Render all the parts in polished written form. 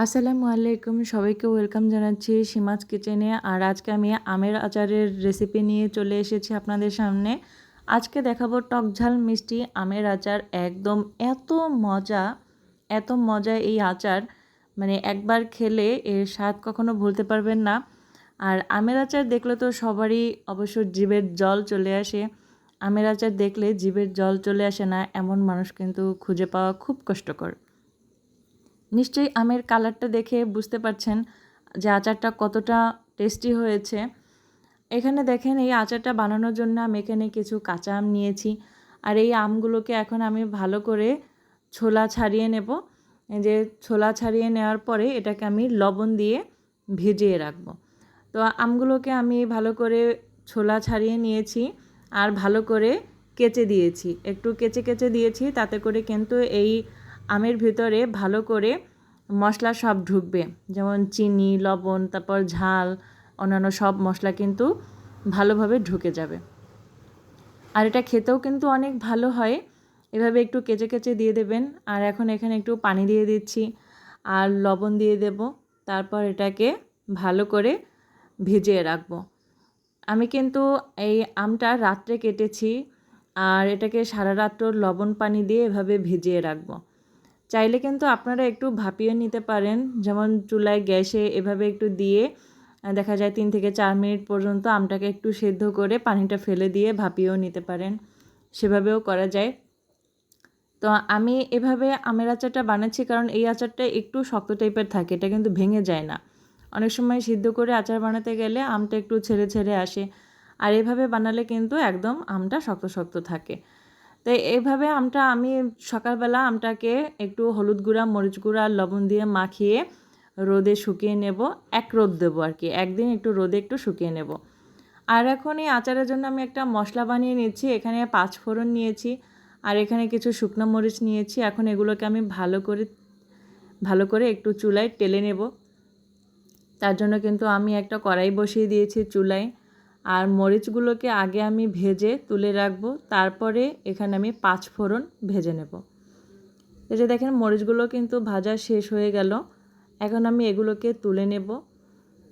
আসসালামু আলাইকুম, সবাইকে ওয়েলকাম জানাচ্ছি সীমাজ কিচেনে। আর আজকে আমি আমের আচারের রেসিপি নিয়ে চলে এসেছি আপনাদের সামনে। আজকে দেখাবো টক ঝাল মিষ্টি আমের আচার। একদম মজা এত মজা এই আচার, মানে একবার খেলে এর স্বাদ কখনো ভুলতে পারবেন না। আর আমের আচার দেখলে তো সবারই অবশ্য জিভের জল চলে আসে। আমের আচার দেখলে জিভের জল চলে আসে না এমন মানুষ কিন্তু খুঁজে পাওয়া খুব কষ্টকর। নিশ্চয়ই আমের কালারটা দেখে বুঝতে পারছেন যে আচারটা কতটা টেস্টি হয়েছে। এখানে দেখেন এই আচারটা বানানোর জন্য আমি এখানে কিছু কাঁচা আম নিয়েছি। আর এই আমগুলোকে এখন আমি ভালো করে ছোলা ছাড়িয়ে নেব। এই যে ছোলা ছাড়িয়ে নেওয়ার পরে এটাকে আমি লবণ দিয়ে ভিজিয়ে রাখব। তো আমগুলোকে আমি ভালো করে ছোলা ছাড়িয়ে নিয়েছি আর ভালো করে কেচে দিয়েছি, একটু কেচে কেচে দিয়েছি, তাতে করে কিন্তু এই আমের ভিতরে ভালো করে মশলা সব ঢুকবে, যেমন চিনি, লবণ, তারপর ঝাল, অন্যান্য সব মশলা কিন্তু ভালোভাবে ঢুকে যাবে। আর এটা খেতেও কিন্তু অনেক ভালো হয়। এভাবে একটু কেচে কেচে দিয়ে দেবেন। আর এখন এখানে একটু পানি দিয়ে দিচ্ছি আর লবণ দিয়ে দেব। তারপর এটাকে ভালো করে ভিজিয়ে রাখবো। আমি কিন্তু এই আমটা রাত্রে কেটেছি আর এটাকে সারা রাত্র লবণ পানি দিয়ে এভাবে ভিজিয়ে রাখবো। চাইলে কিন্তু আপনারা একটু ভাপিয়ে নিতে পারেন, যেমন চুলায় গ্যাসে এভাবে একটু দিয়ে দেখা যায় 3 থেকে 4 মিনিট পর্যন্ত আমটাকে একটু সেদ্ধ করে পানিটা ফেলে দিয়ে ভাপিয়েও নিতে পারেন, সেভাবেও করা যায়। তো আমি এভাবে আমের আচারটা বানাচ্ছি কারণ এই আচারটা একটু শক্ত টাইপের থাকে, এটা কিন্তু ভেঙে যায় না। অনেক সময় সিদ্ধ করে আচার বানাতে গেলে আমটা একটু ছেড়ে ছেড়ে আসে, আর এভাবে বানালে কিন্তু একদম আমটা শক্ত শক্ত থাকে। তো এইভাবে আমটা আমি সকালবেলা আমটাকে একটু হলুদ গুঁড়া, মরিচ গুঁড়া আর লবণ দিয়ে মাখিয়ে রোদে শুকিয়ে নেব। এক রোদ দেবো আর কি, একদিন একটু রোদে একটু শুকিয়ে নেব। আর এখন এই আচারের জন্য আমি একটা মশলা বানিয়ে নিচ্ছি। এখানে 5 ফোড়ন নিয়েছি আর এখানে কিছু শুকনো মরিচ নিয়েছি। এখন এগুলোকে আমি ভালো করে একটু চুলায় টেলে নেব। তার জন্য কিন্তু আমি একটা কড়াই বসিয়ে দিয়েছি চুলায়। আর মরিচগুলোকে আগে আমি ভেজে তুলে রাখবো, তারপরে এখানে আমি 5 ফোড়ন ভেজে নেব। এই যে দেখেন মরিচগুলো কিন্তু ভাজা শেষ হয়ে গেল। এখন আমি এগুলোকে তুলে নেব,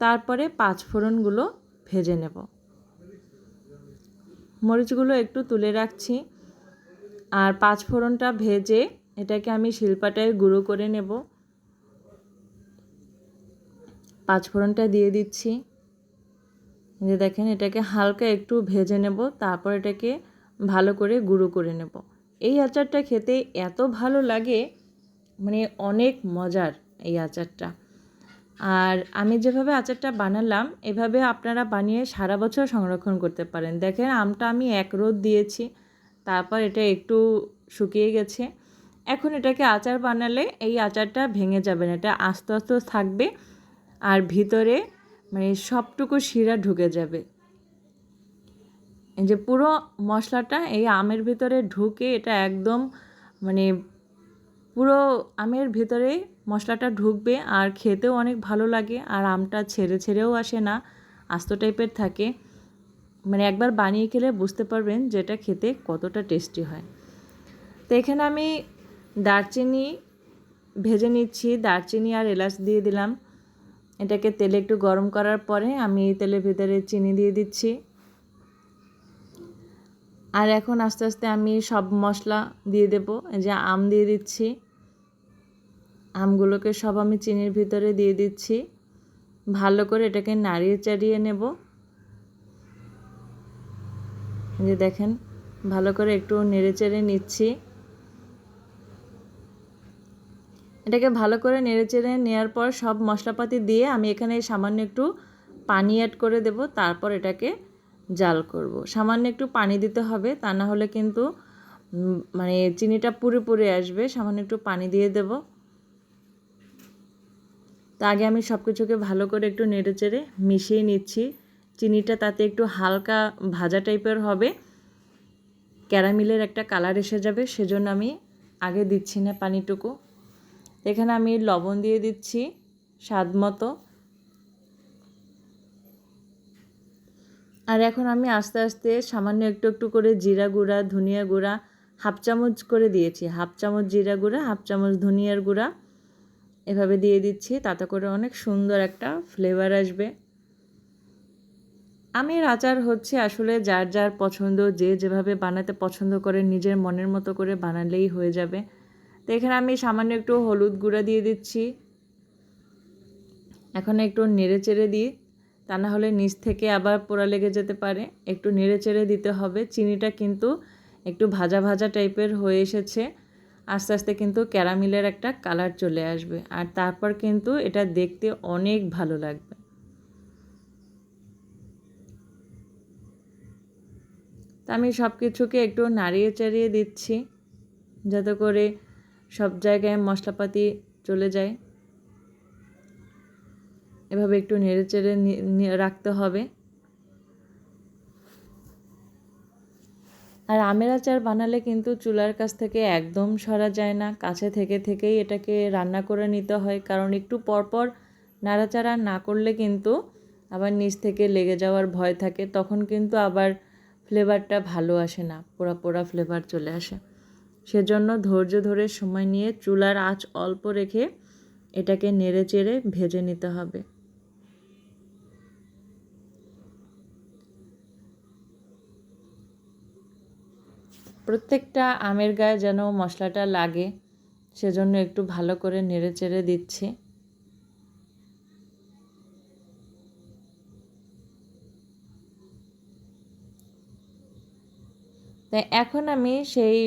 তারপরে 5 ফোড়নগুলো ভেজে নেব। মরিচগুলো একটু তুলে রাখছি আর 5 ফোড়নটা ভেজে এটাকে আমি শিলপাটায় গুঁড়ো করে নেব। 5 ফোড়নটা দিয়ে দিচ্ছি। যে দেখেন এটাকে হালকা একটু ভেজে নেব, তারপর এটাকে ভালো করে গুঁড়ো করে নেব। এই আচারটা খেতে এত ভালো লাগে, মানে অনেক মজার এই আচারটা। আর আমি যেভাবে আচারটা বানালাম এভাবে আপনারা বানিয়ে সারা বছর সংরক্ষণ করতে পারেন। দেখেন আমটা আমি এক রোদ দিয়েছি, তারপর এটা একটু শুকিয়ে গেছে। এখন এটাকে আচার বানালে এই আচারটা ভেঙে যাবে না, এটা আস্তে আস্তে থাকবে আর ভিতরে মানে সবটুকু শিরা ঢুকে যাবে। এই যে পুরো মশলাটা এই আমের ভিতরে ঢুকে এটা একদম মানে পুরো আমের ভিতরে মশলাটা ঢুকবে আর খেতেও অনেক ভালো লাগে। আর আমটা ছেড়ে ছেড়েও আসে না, আস্ত টাইপের থাকে। মানে একবার বানিয়ে খেলে বুঝতে পারবেন যে এটা খেতে কতটা টেস্টি হয়। তো এখানে আমি দারচিনি ভেজে নিচ্ছি, দারচিনি আর এলাচ দিয়ে দিলাম। এটাকে তেলে একটু গরম করার পরে আমি তেলের ভিতরে চিনি দিয়ে দিচ্ছি। আর এখন আস্তে আস্তে আমি সব মশলা দিয়ে দেব। এই যে আম দিয়ে দিচ্ছি, আমগুলোকে সব আমি চিনির ভিতরে দিয়ে দিচ্ছি। ভালো করে এটাকে নাড়িয়ে চাড়িয়ে নেব। এই যে দেখেন ভালো করে একটু নেড়ে চেড়ে নিচ্ছি। এটাকে ভালো করে নেড়ে চেড়ে নেওয়ার পর সব মশলাপাতি দিয়ে আমি এখানে সামান্য একটু পানি অ্যাড করে দেব, তারপর এটাকে জাল করব। সামান্য একটু পানি দিতে হবে, তা না হলে কিন্তু মানে চিনিটা পুড়ে পুড়ে আসবে। সামান্য একটু পানি দিয়ে দেব। তা আগে আমি সব কিছুকে ভালো করে একটু নেড়ে চেড়ে মিশিয়ে নিচ্ছি। চিনিটা তাতে একটু হালকা ভাজা টাইপের হবে, ক্যারামেলের একটা কালার এসে যাবে, সেজন্য আমি আগে দিচ্ছি না পানিটুকু। এখানে আমি লবণ দিয়ে দিচ্ছি স্বাদ মতো। আর এখন আমি আস্তে আস্তে সামান্য একটু একটু করে জিরা গুঁড়া, ধনিয়া গুঁড়া 1/2 চামচ করে দিয়েছি। 1/2 চামচ জিরা গুঁড়া, 1/2 চামচ ধনিয়ার গুঁড়া এভাবে দিয়ে দিচ্ছি, তাতে করে অনেক সুন্দর একটা ফ্লেভার আসবে। আমের আচার হচ্ছে আসলে যার যার পছন্দ, যে যেভাবে বানাতে পছন্দ করে নিজের মনের মতো করে বানালেই হয়ে যাবে। তো এখানে আমি সামান্য একটু হলুদ গুঁড়া দিয়ে দিচ্ছি। এখন একটু নেড়ে চেড়ে দিই, তা না হলে নিচ থেকে আবার পোড়া লেগে যেতে পারে। একটু নেড়ে চেড়ে দিতে হবে। চিনিটা কিন্তু একটু ভাজা ভাজা টাইপের হয়ে এসেছে, আস্তে আস্তে কিন্তু ক্যারামেলের একটা কালার চলে আসবে, আর তারপর কিন্তু এটা দেখতে অনেক ভালো লাগবে। তা আমি সব কিছুকে একটু নাড়িয়ে চাড়িয়ে দিচ্ছি, যাতে করে সব জায়গায় মশলাপাতি চলে যায়। এভাবে একটু নেড়ে চেড়ে রাখতে হবে। আর আমের আচার বানালে কিন্তু চুলার কাছ থেকে একদম সরা যায় না, কাছে থেকে থেকেই এটাকে রান্না করে নিতে হয়, কারণ একটু পরপর নাড়াচাড়া না করলে কিন্তু আবার নিচ থেকে লেগে যাওয়ার ভয় থাকে, তখন কিন্তু আবার ফ্লেভারটা ভালো আসে না, পোড়া পোড়া ফ্লেভার চলে আসে। সেজন্য ধৈর্য ধরে সময় নিয়ে চুলার আঁচ অল্প রেখে এটাকে নেড়ে চেড়ে ভেজে নিতে হবে। প্রত্যেকটা আমের গায়ে যেন মশলাটা লাগে, সেজন্য একটু ভালো করে নেড়ে চেড়ে দিচ্ছি। তাই এখন আমি সেই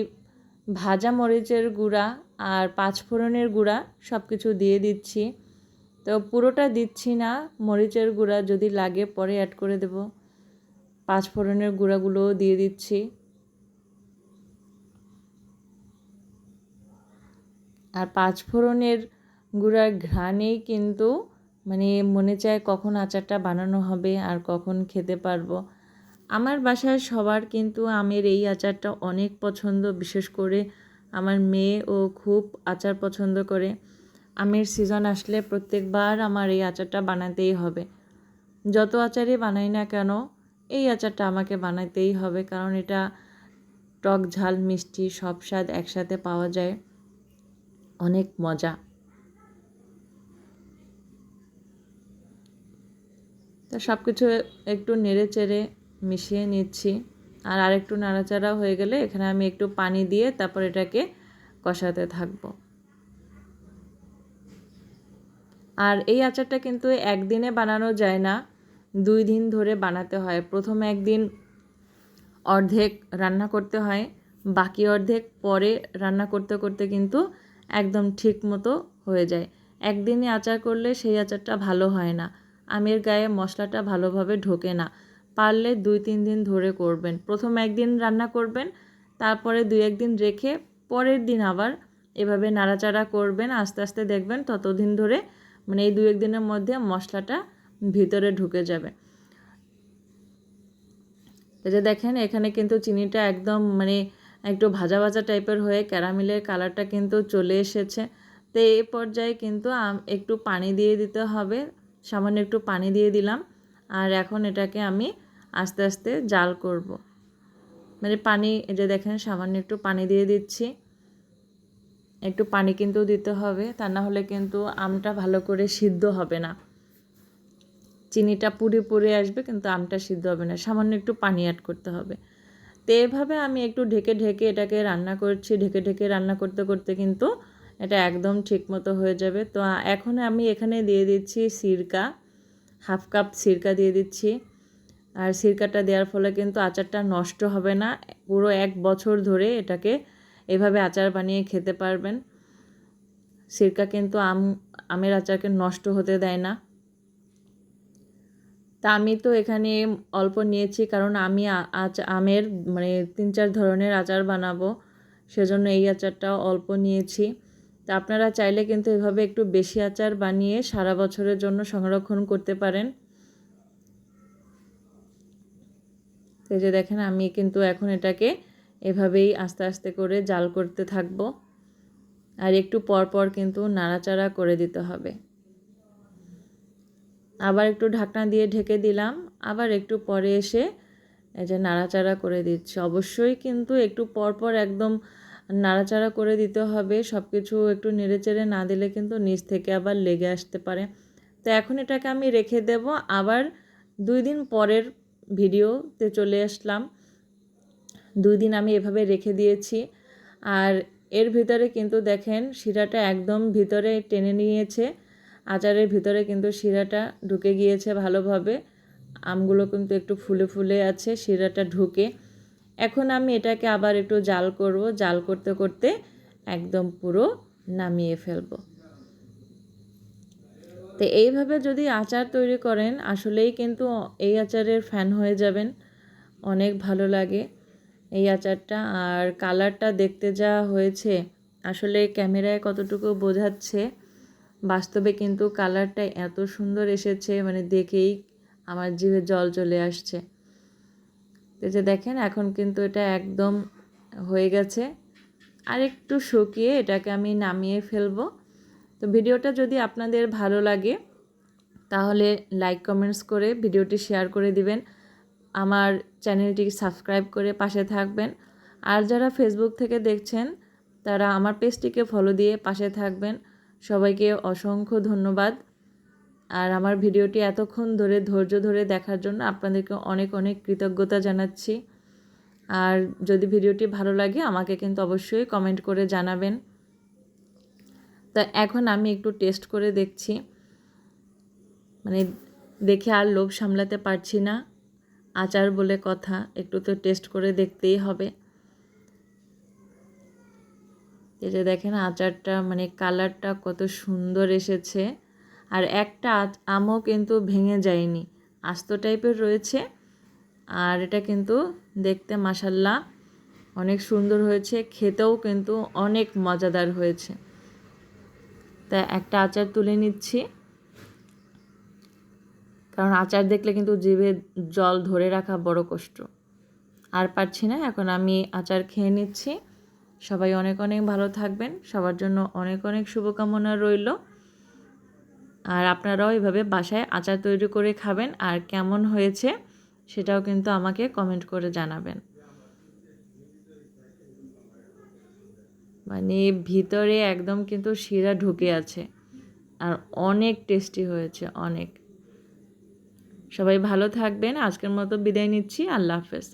ভাজা মরিচের গুঁড়া আর পাঁচফোড়নের গুঁড়া সব কিছু দিয়ে দিচ্ছি। তো পুরোটা দিচ্ছি না, মরিচের গুঁড়া যদি লাগে পরে অ্যাড করে দেব। পাঁচফোড়নের গুঁড়াগুলোও দিয়ে দিচ্ছি। আর পাঁচফোড়নের গুঁড়ার ঘ্রাণেই কিন্তু মানে মনে চায় কখন আচারটা বানানো হবে আর কখন খেতে পারবো। আমার বাসায় সবার কিন্তু আমের এই আচারটা অনেক পছন্দ, বিশেষ করে আমার মেয়েও খুব আচার পছন্দ করে। আমের সিজন আসলে প্রত্যেকবার আমার এই আচারটা বানাতেই হবে। যত আচারই বানাই না কেন এই আচারটা আমাকে বানাতেই হবে, কারণ এটা টক ঝাল মিষ্টি সব স্বাদ একসাথে পাওয়া যায়, অনেক মজা। তো সব কিছু একটু নেড়ে চেড়ে মিশিয়ে নিচ্ছি। আর আরেকটু নাড়াচাড়া হয়ে গেলে এখানে আমি একটু পানি দিয়ে তারপর এটাকে কষাতে থাকব। আর এই আচারটা কিন্তু একদিনে বানানো যায় না, 2 দিন ধরে বানাতে হয়। প্রথম একদিন অর্ধেক রান্না করতে হয়, বাকি অর্ধেক পরে রান্না করতে করতে কিন্তু একদম ঠিক মতো হয়ে যায়। একদিনে আচার করলে সেই আচারটা ভালো হয় না, আমের গায়ে মশলাটা ভালোভাবে ঢোকে না। পারলে 2-3 দিন ধরে করবেন। প্রথম একদিন রান্না করবেন, তারপরে 2-1 দিন রেখে পরের দিন আবার এভাবে নাড়াচাড়া করবেন, আস্তে আস্তে দেখবেন ততদিন ধরে মানে এই 2-1 দিনের মধ্যে মশলাটা ভিতরে ঢুকে যাবে। এই যে দেখেন এখানে কিন্তু চিনিটা একদম মানে একটু ভাজা ভাজা টাইপের হয়ে ক্যারামেলের কালারটা কিন্তু চলে এসেছে। তো এই পর্যায়ে কিন্তু একটু পানি দিয়ে দিতে হবে, সামান্য একটু পানি দিয়ে দিলাম। আর এখন এটাকে আমি আস্তে আস্তে জাল করব। মানে পানি, এই যে দেখেন সামান্য একটু পানি দিয়ে দিচ্ছি। একটু পানি কিন্তু দিতে হবে, তা না হলে কিন্তু আমটা ভালো করে সিদ্ধ হবে না। চিনিটা পুড়ে পুড়ে আসবে কিন্তু আমটা সিদ্ধ হবে না, সামান্য একটু পানি অ্যাড করতে হবে। তো এভাবে আমি একটু ঢেকে ঢেকে এটাকে রান্না করছি, ঢেকে ঢেকে রান্না করতে করতে কিন্তু এটা একদম ঠিক মতো হয়ে যাবে। তো এখন আমি এখানে দিয়ে দিচ্ছি সিরকা, 1/2 কাপ সিরকা দিয়ে দিচ্ছি। আর সিরকাটা দেওয়ার ফলে কিন্তু আচারটা নষ্ট হবে না, পুরো 1 বছর ধরে এটাকে এভাবে আচার বানিয়ে খেতে পারবেন। সিরকা কিন্তু আমের আচারকে নষ্ট হতে দেয় না। তা আমি তো এখানে অল্প নিয়েছি, কারণ আমি আমের মানে 3-4 ধরনের আচার বানাবো, সেজন্য এই আচারটাও অল্প নিয়েছি। তা আপনারা চাইলে কিন্তু এভাবে একটু বেশি আচার বানিয়ে সারা বছরের জন্য সংরক্ষণ করতে পারেন। এই যে দেখেন আমি কিন্তু এখন এটাকে এভাবেই আস্তে আস্তে করে জাল করতে থাকবো, আর একটু পর পর কিন্তু নাড়াচাড়া করে দিতে হবে। আবার একটু ঢাকনা দিয়ে ঢেকে দিলাম, আবার একটু পরে এসে এই যে নাড়াচাড়া করে দিচ্ছি। অবশ্যই কিন্তু একটু পর পর একদম নাড়াচাড়া করে দিতে হবে। সব কিছু একটু নেড়েচেড়ে না দিলে কিন্তু নিচ থেকে আবার লেগে আসতে পারে। তো এখন এটাকে আমি রেখে দেব। আবার 2 দিন পরের ভিডিওতে চলে আসলাম। 2 দিন আমি এভাবে রেখে দিয়েছি। আর এর ভিতরে কিন্তু দেখেন শিরাটা একদম ভিতরে টেনে নিয়েছে। আচারের ভিতরে কিন্তু শিরাটা ঢুকে গিয়েছে ভালোভাবে। আমগুলো কিন্তু একটু ফুলে ফুলে আছে শিরাটা ঢুকে। এখন আমি এটাকে আবার একটু জাল করব। জাল করতে করতে একদম পুরো নামিয়ে ফেলব। তো এইভাবে যদি আচার তৈরি করেন আসলেই কিন্তু এই আচারের ফ্যান হয়ে যাবেন। অনেক ভালো লাগে এই আচারটা। আর কালারটা দেখতে যা হয়েছে আসলে ক্যামেরায় কতটুকু বোঝাচ্ছে, বাস্তবে কিন্তু কালারটা এত সুন্দর এসেছে মানে দেখেই আমার জিভে জল চলে আসছে। তো যে দেখেন এখন কিন্তু এটা একদম হয়ে গেছে। আর একটু শুকিয়ে এটাকে আমি নামিয়ে ফেলবো। তো ভিডিওটা যদি আপনাদের ভালো লাগে তাহলে লাইক কমেন্টস করে ভিডিওটি শেয়ার করে দিবেন। আমার চ্যানেলটি সাবস্ক্রাইব করে পাশে থাকবেন। আর যারা ফেসবুক থেকে দেখছেন তারা আমার পেজটিকে ফলো দিয়ে পাশে থাকবেন। সবাইকে অসংখ্য ধন্যবাদ। আর আমার ভিডিওটি এতক্ষণ ধরে ধৈর্য ধরে দেখার জন্য আপনাদেরকে অনেক অনেক কৃতজ্ঞতা জানাচ্ছি। আর যদি ভিডিওটি ভালো লাগে আমাকে কিন্তু অবশ্যই কমেন্ট করে জানাবেন। তা এখন আমি একটু টেস্ট করে দেখছি, মানে দেখে আর লোভ সামলাতে পারছি না। আচার বলে কথা, একটু তো টেস্ট করে দেখতেই হবে। এই যে দেখেন আচারটা মানে কালারটা কত সুন্দর এসেছে। আর একটা আমও কিন্তু ভেঙে যায়নি, আস্ত টাইপের রয়েছে। আর এটা কিন্তু দেখতে মাশাল্লাহ অনেক সুন্দর হয়েছে, খেতেও কিন্তু অনেক মজাদার হয়েছে। তা একটা আচার তুলে নিচ্ছি, কারণ আচার দেখলে কিন্তু জিভে জল ধরে রাখা বড় কষ্ট। আর পারছি না, এখন আমি আচার খেয়ে নিচ্ছি। সবাই অনেক অনেক ভালো থাকবেন, সবার জন্য অনেক অনেক শুভকামনা রইল। আর আপনারাও এভাবে বাসায় আচার তৈরি করে খাবেন, আর কেমন হয়েছে সেটাও কিন্তু আমাকে কমেন্ট করে জানাবেন। মানে ভিতরে একদম কিন্তু শিরা ঢুকে আছে, আর অনেক টেস্টি হয়েছে অনেক। সবাই ভালো থাকবেন, আজকের মতো বিদায় নিচ্ছি। আল্লাহ হাফেজ।